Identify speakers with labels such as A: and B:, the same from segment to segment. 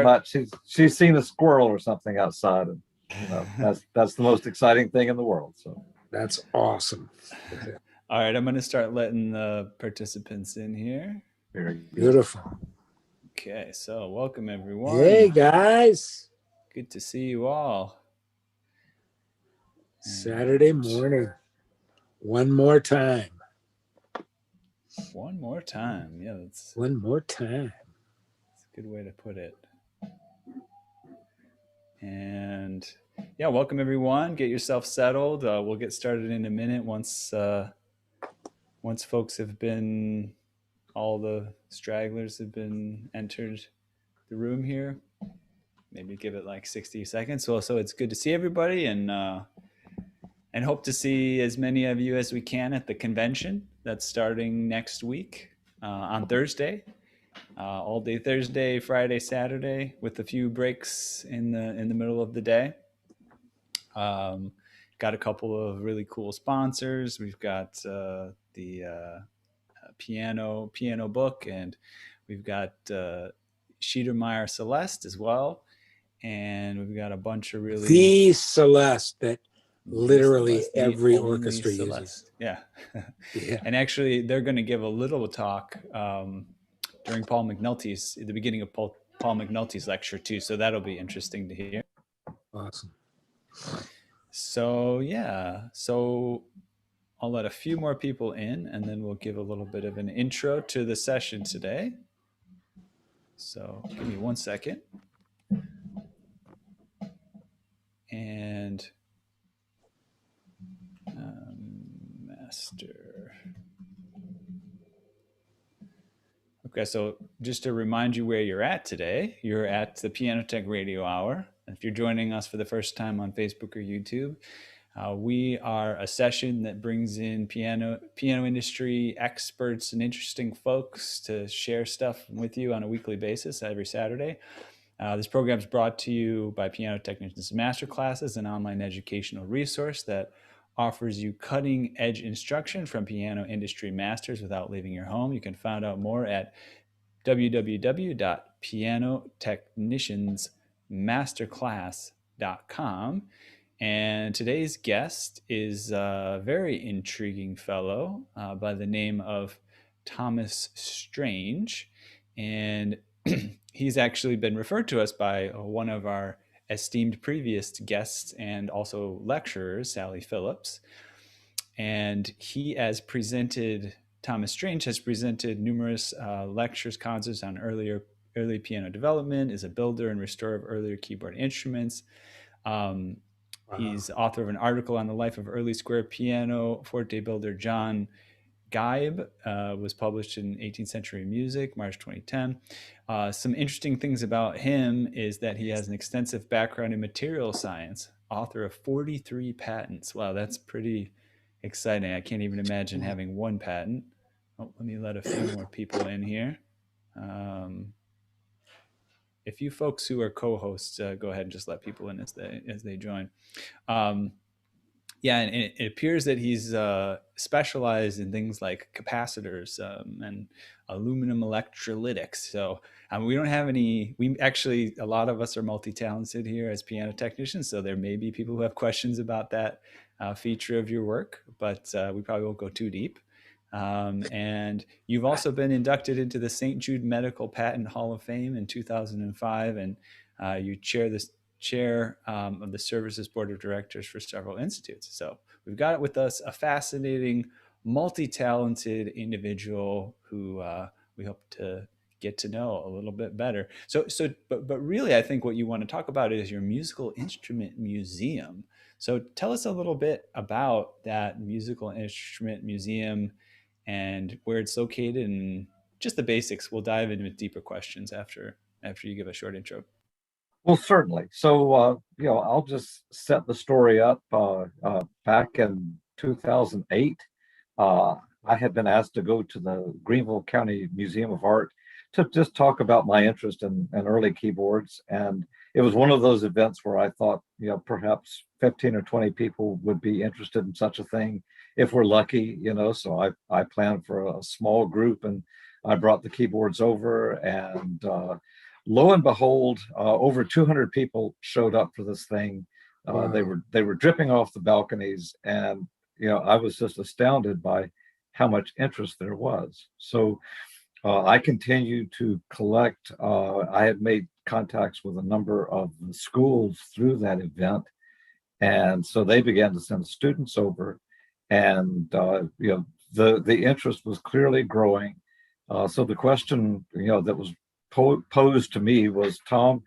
A: start.
B: much. She's seen a squirrel or something outside, and that's the most exciting thing in the world. So
C: that's awesome.
A: All right, I'm going to start letting the participants in here.
B: very good.
C: Beautiful.
A: Okay, so welcome everyone.
C: Hey guys.
A: Good to see you all.
C: Saturday morning. One more time.
A: One more time. Yeah, that's
C: one more time.
A: That's a good way to put it. And yeah, welcome everyone. Get yourself settled. We'll get started in a minute once folks have been, all the stragglers have been entered the room here. Maybe give it like 60 seconds. So it's good to see everybody, and hope to see as many of you as we can at the convention that's starting next week on Thursday. All day Thursday, Friday, Saturday, with a few breaks in the middle of the day. Got a couple of really cool sponsors. We've got the piano book, and we've got Schiedermeyer Celeste as well, and we've got a bunch of really
C: the Celeste that literally every orchestra
A: Celeste
C: uses.
A: Yeah.
C: Yeah.
A: And actually they're going to give a little talk during Paul McNulty's, at the beginning of Paul McNulty's lecture too, so that'll be interesting to hear.
C: Awesome.
A: So yeah, so I'll let a few more people in, and then we'll give a little bit of an intro to the session today. So give me 1 second. And master. Okay, so just to remind you where you're at today, you're at the Piano Tech Radio Hour. If you're joining us for the first time on Facebook or YouTube, we are a session that brings in piano industry experts and interesting folks to share stuff with you on a weekly basis every Saturday. This program is brought to you by Piano Technicians Masterclasses, an online educational resource that offers you cutting-edge instruction from piano industry masters without leaving your home. You can find out more at www.pianotechniciansmasterclass.com. And today's guest is a very intriguing fellow by the name of Thomas Strange. And he's actually been referred to us by one of our esteemed previous guests and also lecturers, Sally Phillips. And Thomas Strange has presented numerous lectures, concerts on early piano development, is a builder and restorer of earlier keyboard instruments. He's author of an article on the life of early square piano forte builder John Geib, was published in 18th Century Music, March 2010. Some interesting things about him is that he has an extensive background in material science, author of 43 patents. Wow, that's pretty exciting. I can't even imagine having one patent. Oh, let me let a few more people in here. If you folks who are co-hosts, go ahead and just let people in as they join. Yeah, and it appears that he's specialized in things like capacitors and aluminum electrolytics. So we don't have any, a lot of us are multi-talented here as piano technicians, so there may be people who have questions about that feature of your work, but we probably won't go too deep. And you've also been inducted into the St. Jude Medical Patent Hall of Fame in 2005, and you chair of the Services Board of Directors for several institutes. So we've got with us a fascinating, multi-talented individual who we hope to get to know a little bit better. But really, I think what you want to talk about is your musical instrument museum. So tell us a little bit about that musical instrument museum and where it's located, and just the basics. We'll dive into deeper questions after you give a short intro.
B: Well, certainly. So, I'll just set the story up. Back in 2008, I had been asked to go to the Greenville County Museum of Art to just talk about my interest in early keyboards. And it was one of those events where I thought, perhaps 15 or 20 people would be interested in such a thing if we're lucky, So I planned for a small group, and I brought the keyboards over, and lo and behold, over 200 people showed up for this thing.
C: Wow.
B: They were dripping off the balconies, and I was just astounded by how much interest there was. So I continued to collect. I had made contacts with a number of the schools through that event, and so they began to send students over, and the interest was clearly growing. So the question that was posed to me was, Tom,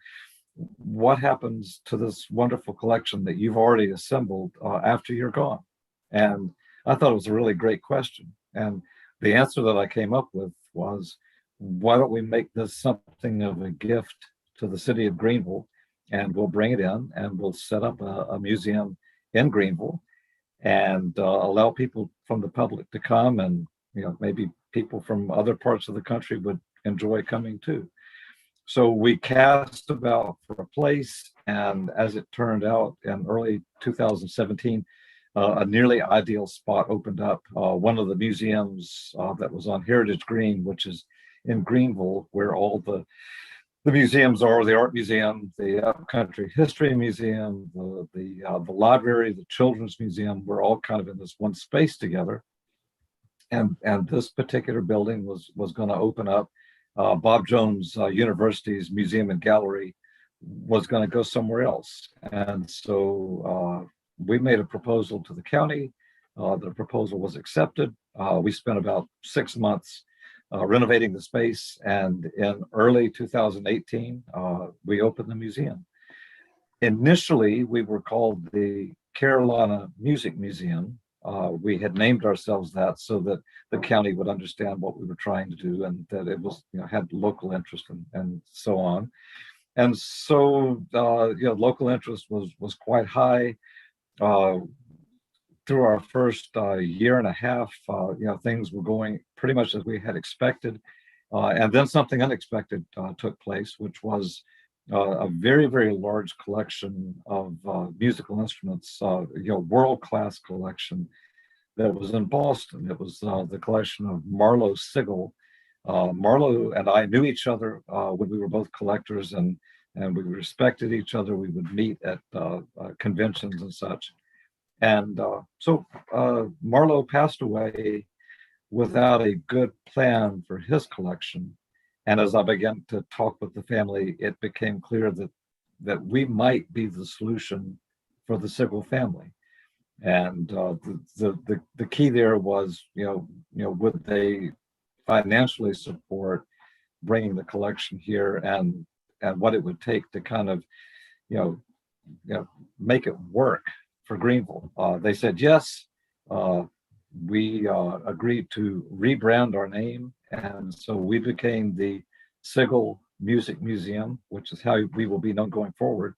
B: what happens to this wonderful collection that you've already assembled after you're gone? And I thought it was a really great question. And the answer that I came up with was, why don't we make this something of a gift to the city of Greenville, and we'll bring it in and we'll set up a museum in Greenville, and allow people from the public to come, and maybe people from other parts of the country would enjoy coming too. So we cast about for a place, and as it turned out, in early 2017, a nearly ideal spot opened up. One of the museums that was on Heritage Green, which is in Greenville, where all the museums are: the art museum, the country history museum, the library, the children's museum. We're all kind of in this one space together, and this particular building was going to open up. Bob Jones University's museum and gallery was going to go somewhere else, and so we made a proposal to the county. The proposal was accepted. We spent about 6 months renovating the space, and in early 2018, we opened the museum. Initially, we were called the Carolina Music Museum. We had named ourselves that so that the county would understand what we were trying to do, and that it was, had local interest, and so on. And so, local interest was quite high. Through our first year and a half, things were going pretty much as we had expected. And then something unexpected took place, which was a very, very large collection of musical instruments, world-class collection that was in Boston. It was the collection of Marlowe Sigel. Marlowe and I knew each other when we were both collectors, and we respected each other. We would meet at conventions and such. And so Marlowe passed away without a good plan for his collection. And as I began to talk with the family, it became clear that we might be the solution for the Sigel family. And the key there was, would they financially support bringing the collection here, and what it would take to kind of, make it work for Greenville. They said yes. We agreed to rebrand our name, and so we became the Sigel Music Museum, which is how we will be known going forward.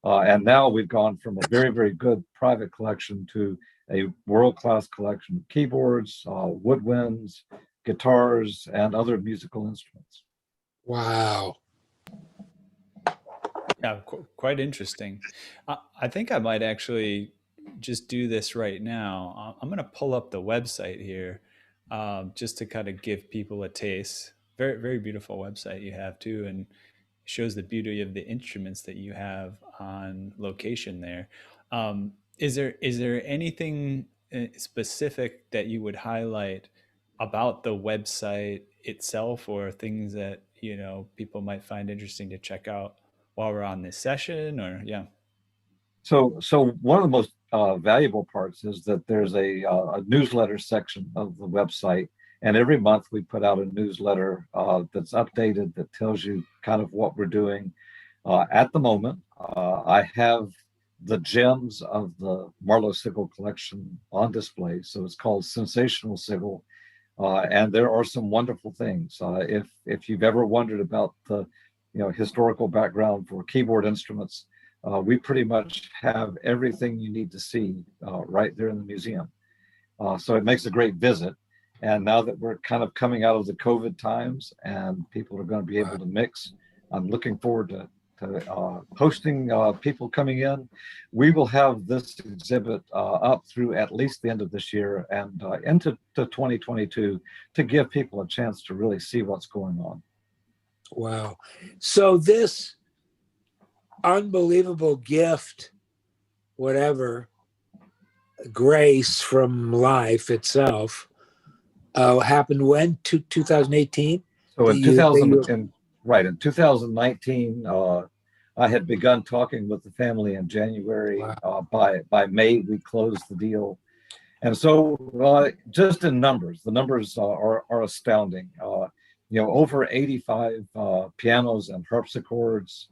B: And now we've gone from a very, very good private collection to a world-class collection of keyboards, woodwinds, guitars, and other musical instruments.
C: Wow.
A: Yeah, quite interesting. I think I might actually just do this right now. I'm going to pull up the website here, just to kind of give people a taste. Very, very beautiful website you have too, and shows the beauty of the instruments that you have on location there. Is there anything specific that you would highlight about the website itself, or things that people might find interesting to check out while we're on this session? Or yeah.
B: So one of the most valuable parts is that there's a newsletter section of the website, and every month we put out a newsletter that's updated, that tells you kind of what we're doing. At the moment, I have the gems of the Marlowe Sigel collection on display. So it's called Sensational Sigel, and there are some wonderful things. If you've ever wondered about the historical background for keyboard instruments, we pretty much have everything you need to see right there in the museum. So it makes a great visit. And now that we're kind of coming out of the COVID times and people are going to be able to mix, I'm looking forward to hosting people coming in. We will have this exhibit up through at least the end of this year and into 2022, to give people a chance to really see what's going on.
C: Wow. So this unbelievable gift, whatever, grace from life itself, happened when? 2018?
B: So
C: That
B: in
C: you, that
B: 2000,
C: you,
B: in 2019, I had begun talking with the family in January.
C: wow.
B: By May, we closed the deal. And so, just in numbers, the numbers are astounding. Over 85 pianos and harpsichords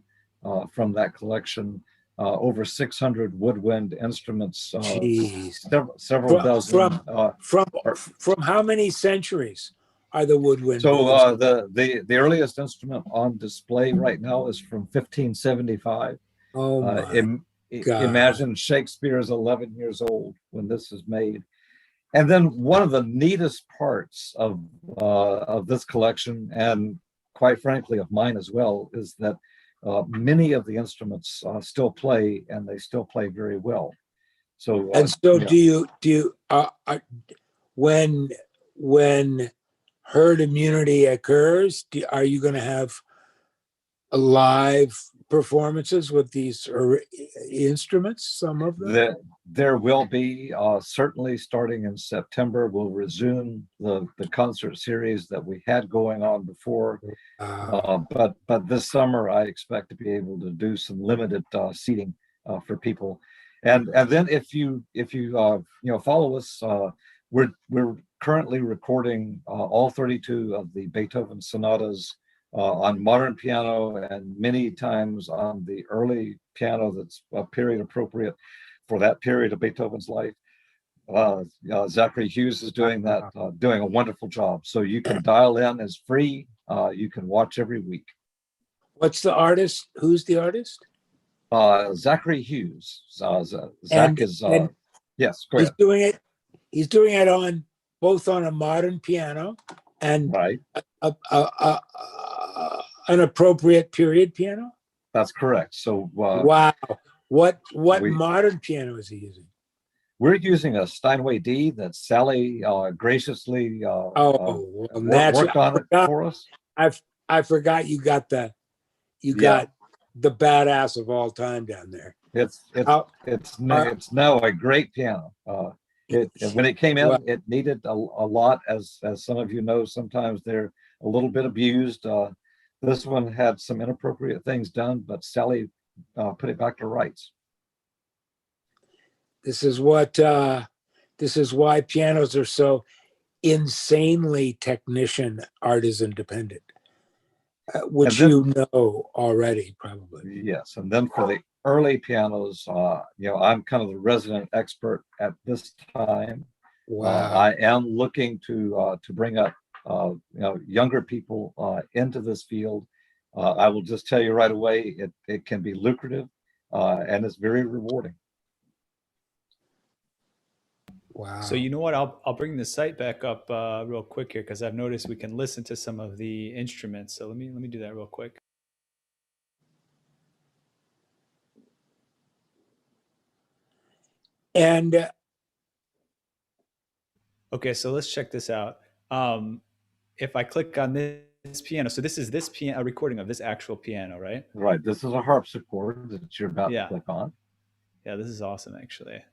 B: from that collection, over 600 woodwind instruments,
C: Jeez.
B: several
C: From,
B: dozen.
C: from, from,
B: Are-
C: from how many centuries are the woodwind
B: so
C: instruments?
B: the earliest instrument on display right now is from 1575.
C: Oh
B: Uh,
C: my
B: im-
C: God.
B: Imagine Shakespeare is 11 years old when this is made. And then one of the neatest parts of this collection, and quite frankly of mine as well, is that many of the instruments still play, and they still play very well. So
C: And so when, when herd immunity occurs, are you going to have live performances with these instruments, some of them?
B: there will be certainly starting in September. We'll resume the concert series that we had going on before. But this summer, I expect to be able to do some limited seating for people, and then if you follow us, we're currently recording all 32 of the Beethoven sonatas on modern piano, and many times on the early piano that's period appropriate for that period of Beethoven's life. Zachary Hughes is doing that, doing a wonderful job. So you can dial in as free. You can watch every week.
C: What's the artist? Who's the artist?
B: Zachary Hughes. Zach
C: And
B: is,
C: and
B: yes, go
C: he's
B: ahead.
C: doing it. He's doing it on both on a modern piano and
B: Right.
C: an appropriate period piano.
B: That's correct. So
C: Wow. What
B: we,
C: modern piano is he using?
B: we're using a Steinway D that Sally graciously
C: Well, naturally,
B: worked on it for us.
C: I forgot you got the
B: Yeah.
C: badass of all time down there.
B: It's now a great piano. When it came in,
C: Well,
B: it needed a lot, as some of you know. Sometimes they're a little bit abused. This one had some inappropriate things done, but Sally put it back to rights.
C: this is why pianos are so insanely technician artisan dependent, which
B: Then,
C: you know already probably.
B: yes, and then for the early pianos, I'm kind of the resident expert at this time.
C: Wow.
B: I am looking to bring up younger people into this field. I will just tell you right away, it can be lucrative and it's very rewarding.
C: Wow.
A: So you know what? I'll bring the site back up real quick here because I've noticed we can listen to some of the instruments. So let me do that real quick.
C: And
A: okay, so let's check this out. If I click on this piano, so this is this piano, a recording of this actual piano, right?
B: Right. This is a harpsichord that you're about
A: Yeah.
B: to click on.
A: Yeah, this is awesome, actually.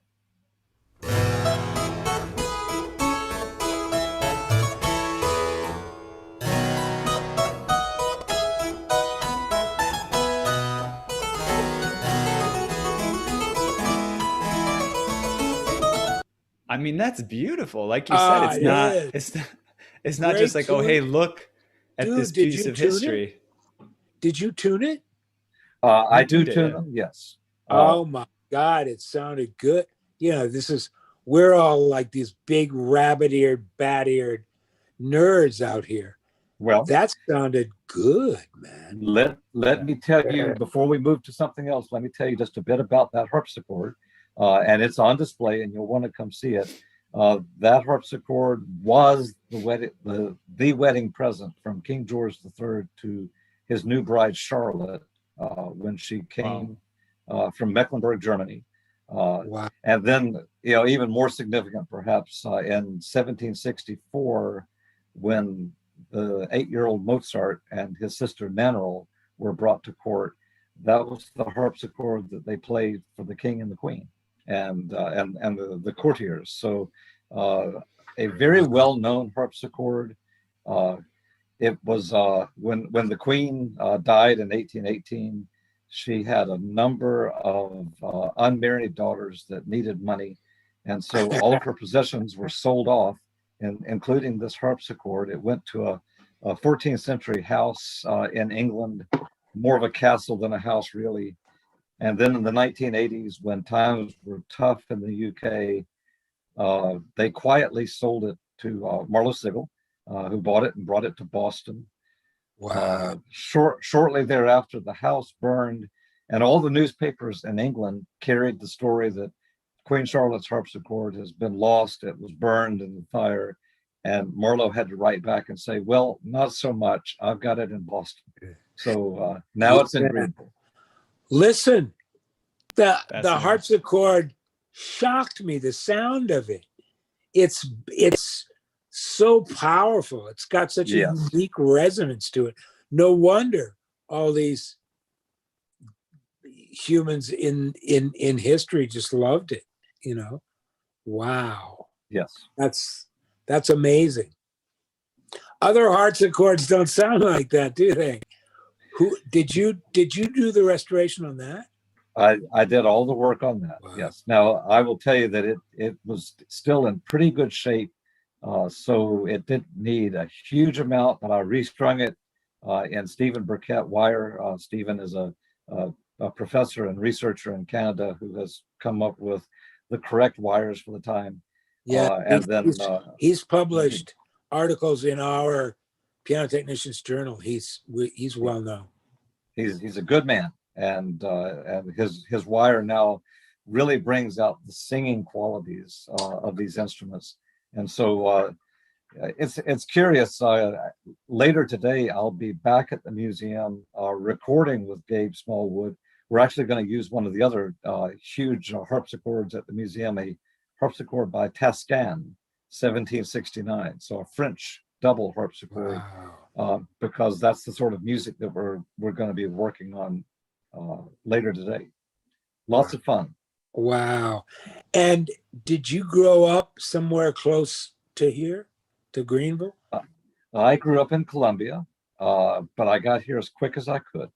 A: I mean, that's beautiful. Like you said, it's not just like, oh, hey, look at this piece of history.
C: Did you tune it?
B: I do tune them, yes.
C: Oh my God, it sounded good. We're all like these big rabbit-eared, bat-eared nerds out here.
B: Well,
C: that sounded good, man.
B: Let me tell you, before we move to something else, let me tell you just a bit about that harpsichord. And it's on display, and you'll want to come see it. That harpsichord was the wedding present from King George III to his new bride Charlotte when she came from Mecklenburg, Germany.
C: Wow.
B: And then, even more significant, perhaps, in 1764, when the 8-year-old Mozart and his sister Nannerl were brought to court, that was the harpsichord that they played for the king and the queen and the courtiers. So a very well-known harpsichord. It was when the queen died in 1818, she had a number of unmarried daughters that needed money, and so all of her possessions were sold off, including this harpsichord. It went to a 14th century house in England, more of a castle than a house, really. And then in the 1980s, when times were tough in the UK, they quietly sold it to Marlowe Sigel, who bought it and brought it to Boston.
C: Wow.
B: Shortly thereafter, the house burned, and all the newspapers in England carried the story that Queen Charlotte's harpsichord has been lost. It was burned in the fire. And Marlowe had to write back and say, well, not so much. I've got it in Boston. So now it's in Greenville.
C: Listen, the
A: Fascinating.
C: harpsichord shocked me, the sound of it. It's so powerful. It's got such a
B: Yes.
C: unique resonance to it. No wonder all these humans in history just loved it, you know. Wow.
B: Yes.
C: That's amazing. Other harpsichords don't sound like that, do they? Who did you do the restoration on that?
B: I did all the work on that.
C: Wow.
B: Yes. Now I will tell you that it was still in pretty good shape, so it didn't need a huge amount. But I restrung it in Stephen Burkett wire. Stephen is a professor and researcher in Canada who has come up with the correct wires for the time.
C: Yeah,
B: and then
C: he's published articles in our Piano Technicians Journal. He's well known.
B: He's a good man, and his wire now really brings out the singing qualities of these instruments. And so it's curious. Later today, I'll be back at the museum recording with Gabe Smallwood. We're actually going to use one of the other huge harpsichords at the museum, a harpsichord by Tascan, 1769. So a French double harpsichord, because that's the sort of music that we're going to be working on later today. Lots of fun.
C: Wow. And did you grow up somewhere close to here, to Greenville?
B: I grew up in Columbia, but I got here as quick as I could.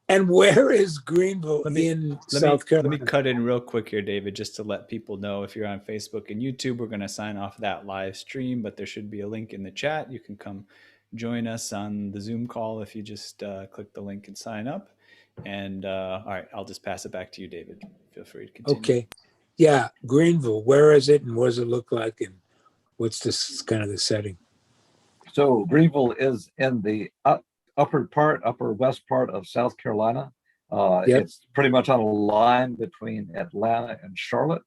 C: And where is Greenville in South Carolina?
A: Let me cut in real quick here, David, just to let people know. If you're on Facebook and YouTube, we're going to sign off that live stream, but there should be a link in the chat. You can come join us on the Zoom call if you just click the link and sign up. And all right, I'll just pass it back to you, David. Feel free to continue.
C: Okay. Yeah, Greenville, where is it and what does it look like and what's this kind of the setting?
B: So Greenville is in the upper west part of South Carolina. It's pretty much on a line between Atlanta and Charlotte.